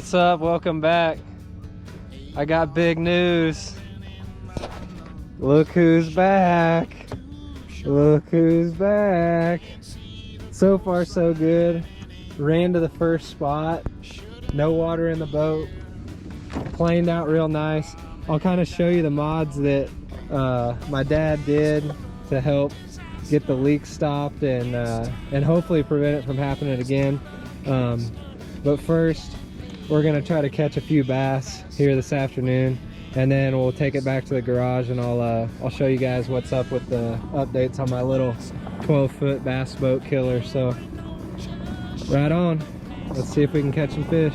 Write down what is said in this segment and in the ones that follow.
What's up? Welcome back. I got big news. Look who's back. Look who's back. So far so good. Ran to the first spot. No water in the boat. Planed out real nice. I'll kind of show you the mods that my dad did to help get the leak stopped and hopefully prevent it from happening again. But first, we're gonna try to catch a few bass here this afternoon, and then we'll take it back to the garage and I'll show you guys what's up with the updates on my little 12-foot bass boat killer. So right on, let's see if we can catch some fish.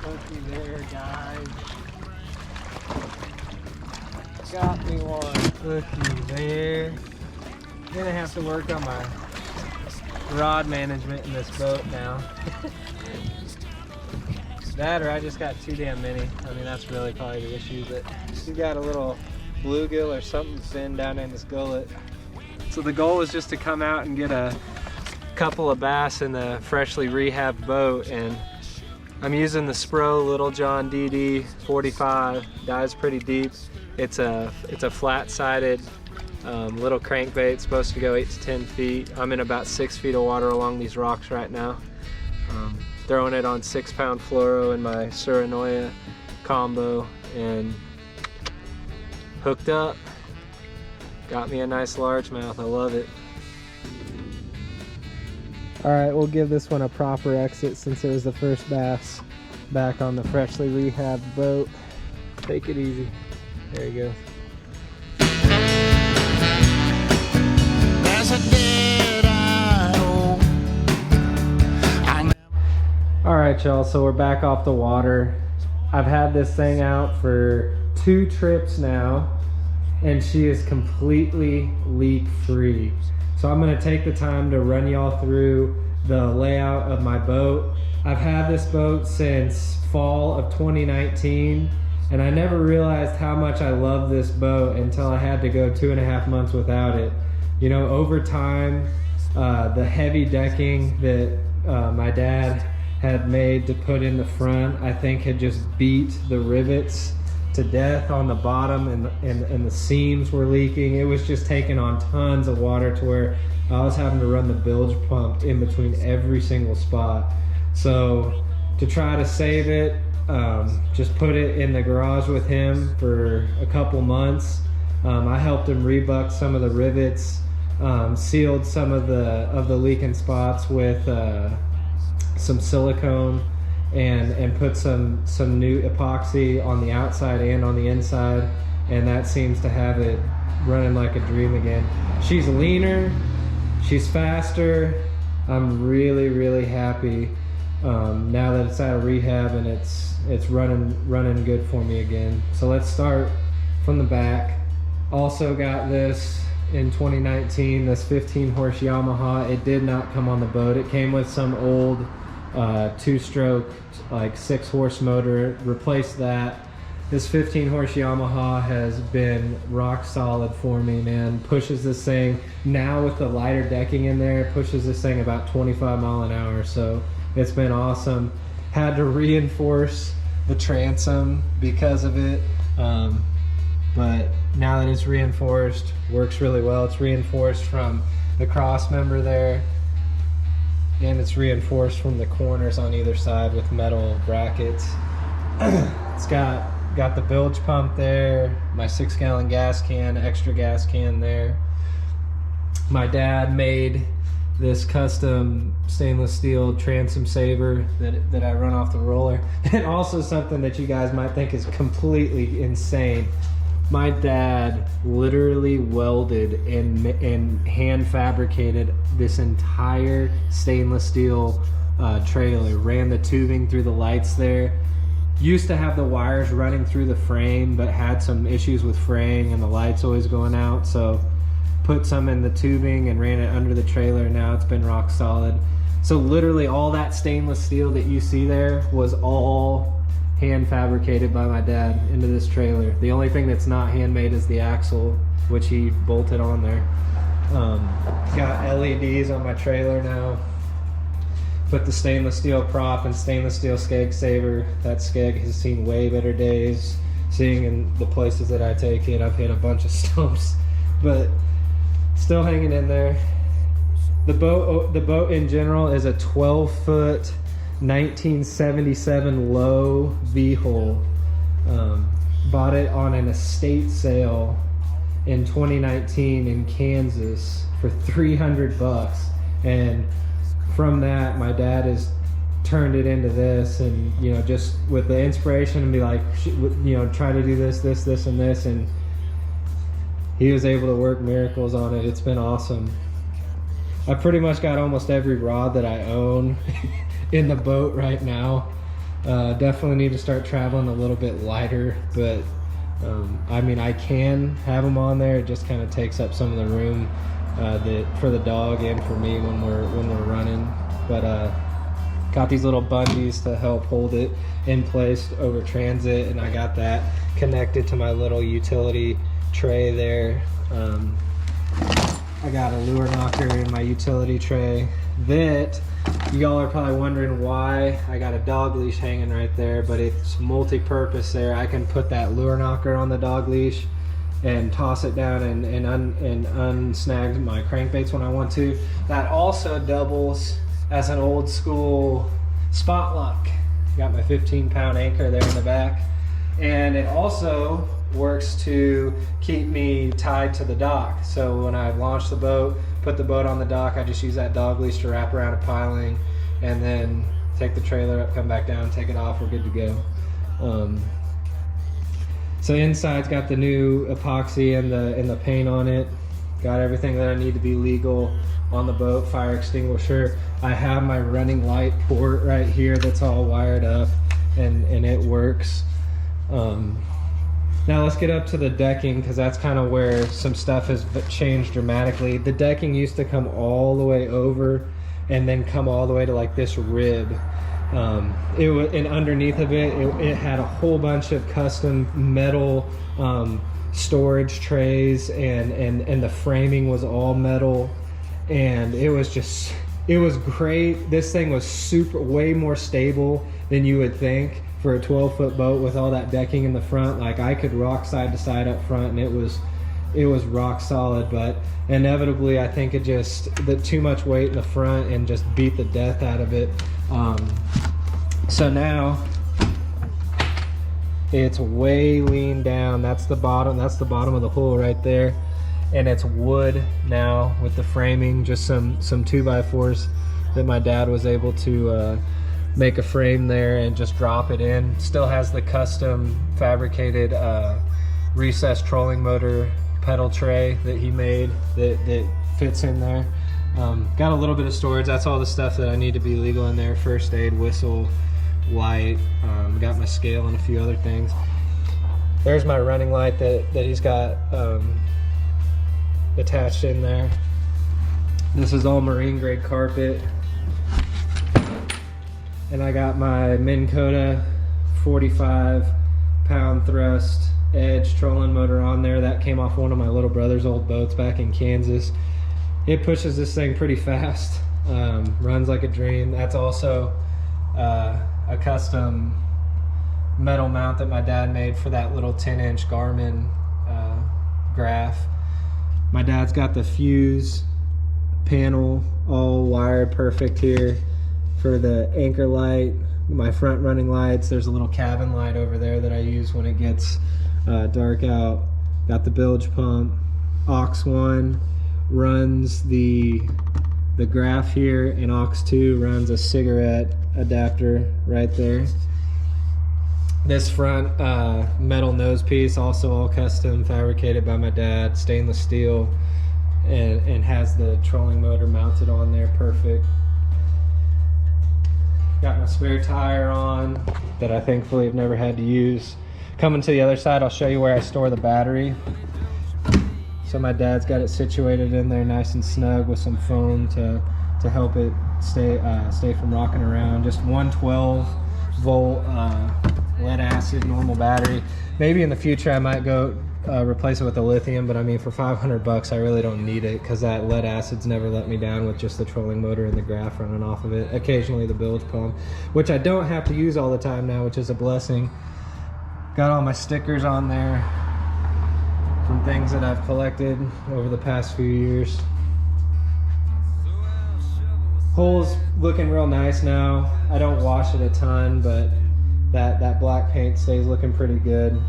Looky there, guys. Got me one. Looky there. Gonna have to work on my rod management in this boat now. That or I just got too damn many. I mean, that's really probably the issue, but you got a little bluegill or something thin down in this gullet. So the goal was just to come out and get a couple of bass in the freshly rehabbed boat, and I'm using the Spro Little John DD 45. Dives pretty deep. It's a flat-sided little crankbait, supposed to go 8 to 10 feet. I'm in about 6 feet of water along these rocks right now. Throwing it on 6-pound fluoro in my Surinoya combo and hooked up. Got me a nice largemouth. I love it. All right, we'll give this one a proper exit since it was the first bass back on the freshly rehabbed boat. Take it easy. There you go. All right, y'all, so we're back off the water. I've had this thing out for 2 trips now, and she is completely leak free. So I'm gonna take the time to run y'all through the layout of my boat. I've had this boat since fall of 2019, and I never realized how much I love this boat until I had to go 2.5 months without it. You know, over time, the heavy decking that my dad had made to put in the front, I think had just beat the rivets to death on the bottom, and the seams were leaking. It was just taking on tons of water to where I was having to run the bilge pump in between every single spot. So to try to save it, just put it in the garage with him for a couple months. I helped him rebuck some of the rivets, sealed some of the leaking spots with some silicone, and put some new epoxy on the outside and on the inside, and that seems to have it running like a dream again. She's leaner, she's faster. I'm really happy now that it's out of rehab and it's running good for me again. So let's start from the back. Also got this in 2019, this 15-horse Yamaha. It did not come on the boat. It came with some old 2-stroke like 6-horse motor. Replaced that. This 15-horse Yamaha has been rock solid for me, man. Pushes this thing now with the lighter decking in there, pushes this thing about 25 miles an hour, so it's been awesome. Had to reinforce the transom because of it, but now that it's reinforced, works really well. It's reinforced from the cross member there, and it's reinforced from the corners on either side with metal brackets. It's got the bilge pump there, my 6-gallon gas can, extra gas can there. My dad made this custom stainless steel transom saver that I run off the roller. And also something that you guys might think is completely insane. My dad literally welded and hand fabricated this entire stainless steel trailer, ran the tubing through the lights there. Used to have the wires running through the frame, but had some issues with fraying and the lights always going out, so put some in the tubing and ran it under the trailer. Now it's been rock solid. So literally all that stainless steel that you see there was all hand fabricated by my dad into this trailer. The only thing that's not handmade is the axle, which he bolted on there. Got LEDs on my trailer now. Put the stainless steel prop and stainless steel skeg saver. That skeg has seen way better days. Seeing in the places that I take it, I've hit a bunch of stumps, but still hanging in there. The boat in general is a 12-foot 1977 Lowe V Hull. Bought it on an estate sale in 2019 in Kansas for $300, and from that my dad has turned it into this, and you know, just with the inspiration and be like, you know, try to do this and this, and he was able to work miracles on it. It's been awesome. I pretty much got almost every rod that I own in the boat right now. Definitely need to start traveling a little bit lighter, but I mean, I can have them on there. It just kind of takes up some of the room for the dog and for me when we're running. But got these little bungees to help hold it in place over transit, and I got that connected to my little utility tray there. I got a lure knocker in my utility tray. That y'all are probably wondering why I got a dog leash hanging right there, but it's multi-purpose there. I can put that lure knocker on the dog leash and toss it down and unsnag my crankbaits when I want to. That also doubles as an old school spot lock. Got my 15-pound anchor there in the back, and it also works to keep me tied to the dock. So when I launch the boat, put the boat on the dock, I just use that dog leash to wrap around a piling, and then take the trailer up, come back down, take it off, we're good to go. So inside's got the new epoxy and the paint on it. Got everything that I need to be legal on the boat. Fire extinguisher. I have my running light port right here that's all wired up, and it works. Now let's get up to the decking, because that's kind of where some stuff has changed dramatically. The decking used to come all the way over and then come all the way to like this rib. And underneath of it had a whole bunch of custom metal storage trays, and the framing was all metal, and it was great. This thing was way more stable than you would think for a 12-foot boat with all that decking in the front. Like, I could rock side to side up front, and it was rock solid. But inevitably, I think it just, the too much weight in the front and just beat the death out of it. So now it's way leaned down. That's the bottom of the hull right there, and it's wood now with the framing, just some 2x4s that my dad was able to make a frame there and just drop it in. Still has the custom fabricated recessed trolling motor pedal tray that he made that fits in there. Got a little bit of storage. That's all the stuff that I need to be legal in there. First aid, whistle, light, got my scale and a few other things. There's my running light that he's got attached in there. This is all marine grade carpet. And I got my Minn Kota 45-pound thrust edge trolling motor on there. That came off one of my little brother's old boats back in Kansas. It pushes this thing pretty fast, runs like a dream. That's also a custom metal mount that my dad made for that little 10-inch Garmin graph. My dad's got the fuse panel all wired perfect here for the anchor light, my front running lights. There's a little cabin light over there that I use when it gets dark out. Got the bilge pump. Aux 1 runs the The graph here in aux2 runs a cigarette adapter right there. This front metal nose piece, also all custom fabricated by my dad, stainless steel, and has the trolling motor mounted on there, perfect. Got my spare tire on that I thankfully have never had to use. Coming to the other side, I'll show you where I store the battery. So my dad's got it situated in there nice and snug with some foam to help it stay from rocking around. Just 112 volt lead acid normal battery. Maybe in the future I might go replace it with a lithium, but I mean, for 500 bucks I really don't need it, because that lead acid's never let me down with just the trolling motor and the graph running off of it. Occasionally the bilge pump, which I don't have to use all the time now, which is a blessing. Got all my stickers on there from things that I've collected over the past few years. Hull's looking real nice now. I don't wash it a ton, but that black paint stays looking pretty good.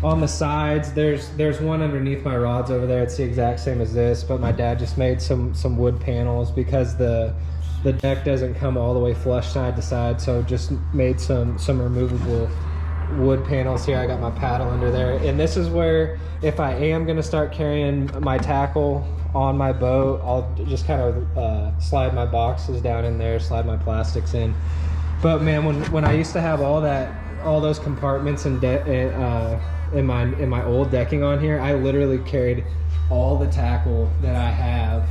On the sides, there's one underneath my rods over there. It's the exact same as this, but my dad just made some wood panels because the deck doesn't come all the way flush side to side, so just made some removable wood panels here. I got my paddle under there, and this is where, if I am going to start carrying my tackle on my boat, I'll just kind of slide my boxes down in there, slide my plastics in. But man, when I used to have all those compartments and in my old decking on here, I literally carried all the tackle that I have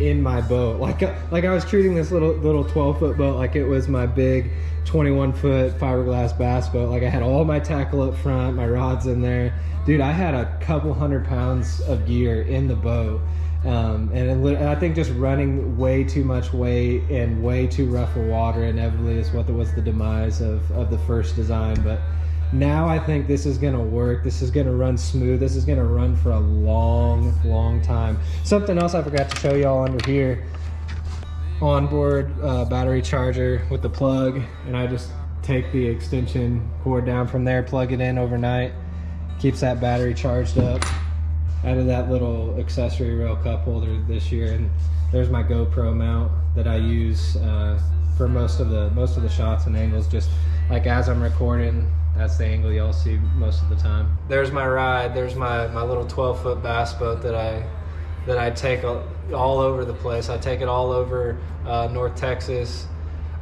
in my boat. Like I was treating this little 12-foot boat like it was my big 21-foot fiberglass bass boat. Like I had all my tackle up front, my rods in there. Dude, I had a couple 100 pounds of gear in the boat. And I think just running way too much weight and way too rough of water inevitably is what was the demise of the first design. But now I think this is gonna work. This is gonna run smooth. This is gonna run for a long time. Something else I forgot to show y'all under here, onboard battery charger with the plug, and I just take the extension cord down from there, plug it in overnight, keeps that battery charged up. Added that little accessory rail cup holder this year, and there's my GoPro mount that I use for most of the shots and angles. Just like as I'm recording, that's the angle y'all see most of the time. There's my ride. There's my little 12-foot bass boat that I take all over the place. I take it all over North Texas.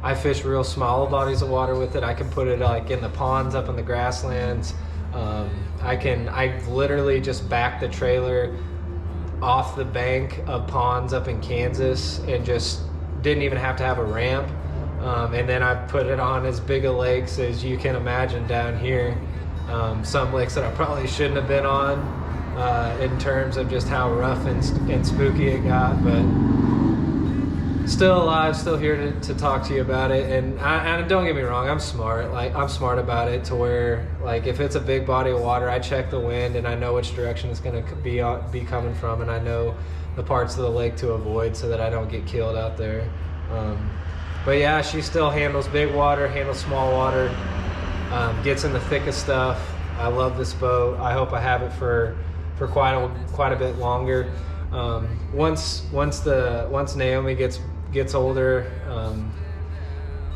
I fish real small bodies of water with it. I can put it like in the ponds up in the grasslands. I literally just back the trailer off the bank of ponds up in Kansas and just didn't even have to have a ramp. And then I put it on as big a lakes as you can imagine down here. Some lakes that I probably shouldn't have been on in terms of just how rough and spooky it got, but still alive, still here to talk to you about it. And don't get me wrong, I'm smart. Like, I'm smart about it to where, like, if it's a big body of water, I check the wind and I know which direction it's going to be coming from, and I know the parts of the lake to avoid so that I don't get killed out there. But yeah, she still handles big water, handles small water, gets in the thick of stuff. I love this boat. I hope I have it for quite a bit longer. Once Naomi gets older,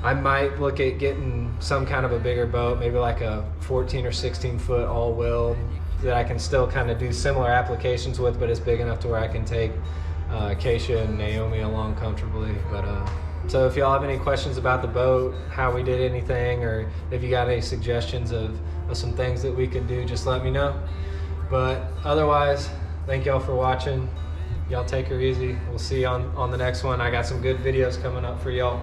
I might look at getting some kind of a bigger boat, maybe like a 14 or 16 foot all-wheel that I can still kind of do similar applications with, but it's big enough to where I can take Keisha and Naomi along comfortably. But so if y'all have any questions about the boat, how we did anything, or if you got any suggestions of some things that we could do, just let me know. But otherwise, thank y'all for watching. Y'all take her easy. We'll see you on the next one. I got some good videos coming up for y'all.